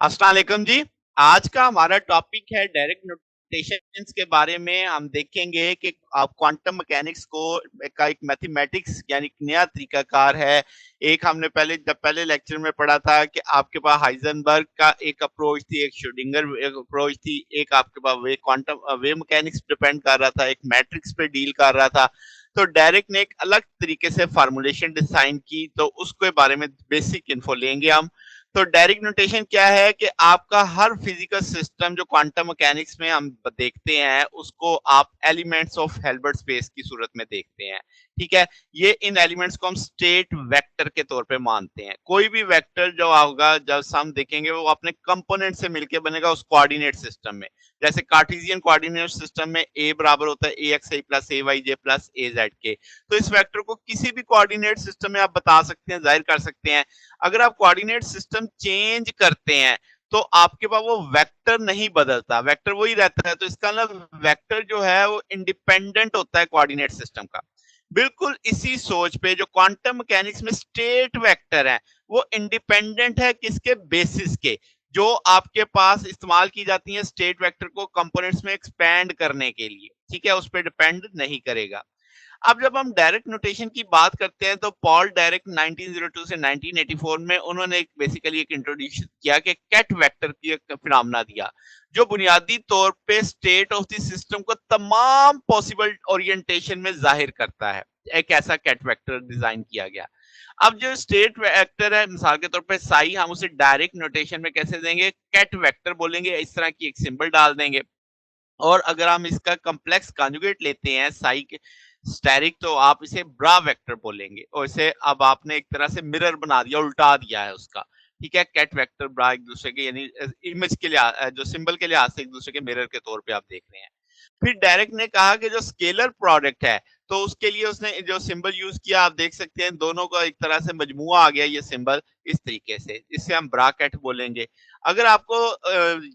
अस्सलाम वालेकुम जी। आज का हमारा टॉपिक है डायरेक्ट नोटेशंस के बारे में। हम देखेंगे कि आप क्वांटम मैकेनिक्स को एक मैथमेटिक्स यानी एक नया तरीकाकार है। एक हमने पहले लेक्चर में पढ़ा था कि आपके पास हाइजेनबर्ग का एक अप्रोच थी, एक श्रोडिंगर एक अप्रोच थी, एक आपके पास वे क्वांटम वेव मैकेनिक्स डिपेंड कर रहा था, एक मैट्रिक्स पे डील कर रहा था। तो डायरेक्ट ने एक अलग तरीके से फार्मूलेशन डिजाइन की, तो उसके बारे में बेसिक इन्फो लेंगे हम। तो डायरेक्ट नोटेशन क्या है कि आपका हर फिजिकल सिस्टम जो क्वांटम मैकेनिक्स में हम देखते हैं उसको आप एलिमेंट्स ऑफ हेल्बर्ट स्पेस की सूरत में देखते हैं। ठीक है, ये इन एलिमेंट्स को हम स्टेट वेक्टर के तौर पे मानते हैं। कोई भी वेक्टर जो होगा जब हम देखेंगे वो अपने कंपोनेंट से मिलके बनेगा उस कोऑर्डिनेट सिस्टम में। जैसे कार्टेशियन कोऑर्डिनेट सिस्टम में ए बराबर होता है ए एक्स आई प्लस ए वाई जे प्लस ए जेड के। तो इस वेक्टर को किसी भी कोऑर्डिनेट सिस्टम में आप बता सकते हैं, जाहिर कर सकते हैं। अगर आप कोऑर्डिनेट सिस्टम चेंज करते हैं तो आपके पास वो वेक्टर नहीं बदलता, वेक्टर वही रहता है। तो इसका मतलब वेक्टर जो है वो इंडिपेंडेंट होता है कोऑर्डिनेट सिस्टम का। बिल्कुल इसी सोच पे जो क्वांटम मैकेनिक्स में स्टेट वेक्टर है वो इंडिपेंडेंट है किसके बेसिस के, जो आपके पास इस्तेमाल की जाती है स्टेट वेक्टर को कंपोनेंट्स में एक्सपैंड करने के लिए। ठीक है, उस पर डिपेंड नहीं करेगा। अब जब हम डायरेक्ट नोटेशन की बात करते हैं तो पॉल डायरेक्ट 1902 से 1984 में उन्होंने बेसिकली एक इंट्रोड्यूस किया कि कैट वेक्टर की एक फिनोमेना दिया जो बुनियादी तौर पे स्टेट ऑफ द सिस्टम को तमाम पॉसिबल ओरिएंटेशन में जाहिर करता है। एक ऐसा कैट वेक्टर डिजाइन किया गया। अब जो स्टेट वेक्टर है मिसाल के तौर पे साई, हम उसे डायरेक्ट नोटेशन में कैसे देंगे, कैट वेक्टर बोलेंगे, इस तरह की एक सिंबल डाल देंगे। और अगर हम इसका कॉम्प्लेक्स कॉन्जुगेट लेते हैं साई के स्टेरिक, तो आप इसे ब्रा वेक्टर बोलेंगे और इसे अब आपने एक तरह से मिरर बना दिया, उल्टा दिया है उसका। ठीक है, कैट वेक्टर ब्रा एक दूसरे के यानी इमेज के लिए जो सिंबल के लिहाज से एक दूसरे के मिरर के तौर पे आप देख रहे हैं। फिर डायरेक्ट ने कहा कि जो स्केलर प्रोडक्ट है तो उसके लिए उसने जो सिंबल यूज किया आप देख सकते हैं, दोनों का एक तरह से मजमुआ आ गया ये सिंबल इस तरीके से, इससे हम ब्राकेट बोलेंगे। अगर आपको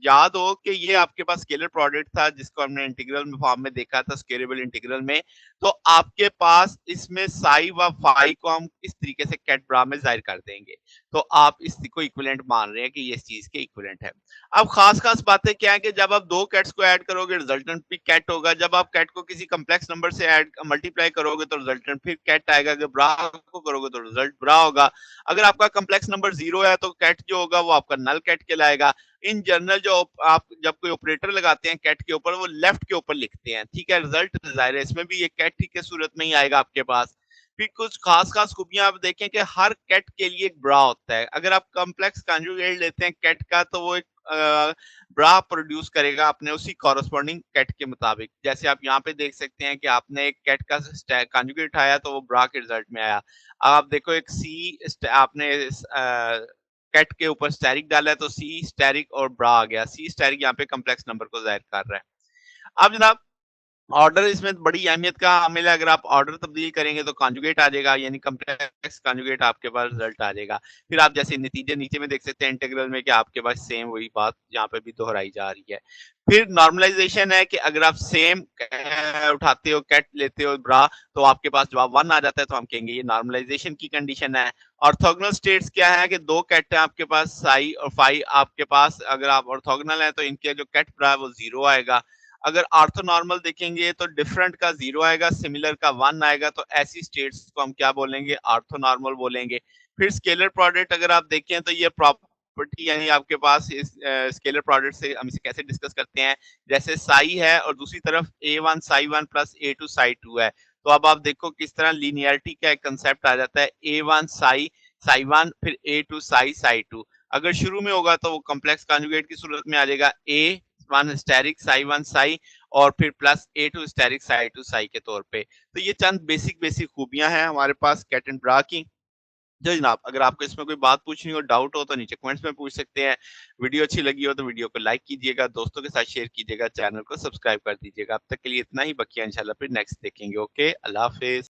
याद हो कि ये आपके पास स्केलर प्रोडक्ट था जिसको हमने इंटीग्रल में फॉर्म में देखा था, स्केलेबल इंटीग्रल में, तो आपके पास इसमें साई व फाई को हम इस तरीके से कैट ब्रा में जाहिर कर देंगे। तो आप इसको इक्विवेलेंट मान रहे हैं कि ये इस चीज के इक्विवेलेंट है। अब खास-खास बातें क्या है कि जब आप 2 कैट्स को ऐड करोगे रिजल्टेंट भी कैट होगा। जब आप कैट को किसी कॉम्प्लेक्स नंबर से ऐड मल्टीप्लाई करोगे तो रिजल्टेंट फिर कैट आएगा। अगर ब्रा को करोगे तो रिजल्ट ब्रा होगा। अगर आपका कॉम्प्लेक्स नंबर 0 है तो कैट जो होगा वो आपका नल कैट कहलाएगा। इन जनरल जो आप जब कोई ऑपरेटर लगाते हैं कैट के ऊपर वो लेफ्ट के ऊपर लिखते हैं। ठीक है, रिजल्ट ज़ाहिर है इसमें भी ये कैट की सूरत में ही आएगा आपके पास। फिर कुछ खास-खास खूबियां आप देखें कि हर कैट के लिए एक ब्रा होता है। अगर आप कॉम्प्लेक्स कॉन्जुगेट लेते हैं कैट का तो वो एक ब्रा प्रोड्यूस करेगा अपने उसी कॉरस्पॉन्डिंग कैट के मुताबिक। जैसे आप यहाँ पे देख सकते हैं कि आपने एक कैट का कॉन्जुगेट उठाया तो वो ब्रा के रिजल्ट में आया। अब आप देखो एक सी आपने कैट के ऊपर स्टेरिक डाला है तो सी स्टेरिक और ब्रा आ गया। सी स्टेरिक यहाँ पे कॉम्प्लेक्स नंबर को जाहिर कर रहा है। अब जनाब ऑर्डर इसमें बड़ी अहमियत का हामिल है। अगर आप ऑर्डर तब्दील करेंगे तो कॉन्जुगेट आ जाएगा, यानी कॉम्प्लेक्स कॉन्जुगेट आपके पास रिजल्ट आ जाएगा। फिर आप जैसे नतीजे नीचे में देख सकते हैं इंटीग्रल में कि आपके पास सेम वही बात यहाँ पे भी दोहराई जा रही है। फिर नॉर्मलाइजेशन है कि अगर आप सेम उठाते हो कैट लेते हो ब्रा तो आपके पास जवाब 1 आ जाता है, तो हम कहेंगे ये नॉर्मलाइजेशन की कंडीशन है। ऑर्थोगोनल स्टेट्स क्या है कि 2 कैट है आपके पास साई और फाई आपके पास, अगर आप ऑर्थोगोनल है तो इनके जो कैट ब्रा है वो 0 आएगा। अगर ऑर्थोनॉर्मल देखेंगे तो डिफरेंट का 0 आएगा, सिमिलर का 1 आएगा। तो ऐसी स्टेट्स को हम क्या बोलेंगे, ऑर्थोनॉर्मल बोलेंगे। फिर स्केलर प्रोडक्ट अगर आप देखें तो ये प्रॉपर्टी यानी आपके पास इस स्केलर प्रोडक्ट से हम इसे कैसे डिस्कस करते हैं, जैसे साई है और दूसरी तरफ a1 Sai 1 plus a2 Sai 2 है। तो अब आप देखो किस तरह लीनियरिटी का एक कंसेप्ट आ जाता है, a1 साई साई 1 फिर a2 साई साई 2। अगर शुरू में होगा तो वो कॉम्प्लेक्स कॉन्जुगेट की सूरत में आ जाएगा a 1 स्टेरिक साई 1 साई और फिर plus a2 steric Sai 2 Sai के तौर पे। तो ये चंद बेसिक बेसिक खूबियां हैं हमारे पास कैट एंड ब्रा की। जी जनाब, अगर आपको इसमें कोई बात पूछनी हो, डाउट हो तो नीचे कमेंट्स में पूछ सकते हैं। वीडियो अच्छी लगी हो तो वीडियो को लाइक कीजिएगा, दोस्तों के साथ शेयर कीजिएगा, चैनल को सब्सक्राइब कर दीजिएगा। अब तक के लिए इतना ही, बकिया इंशाल्लाह फिर नेक्स्ट देखेंगे। ओके, अल्लाह हाफिज।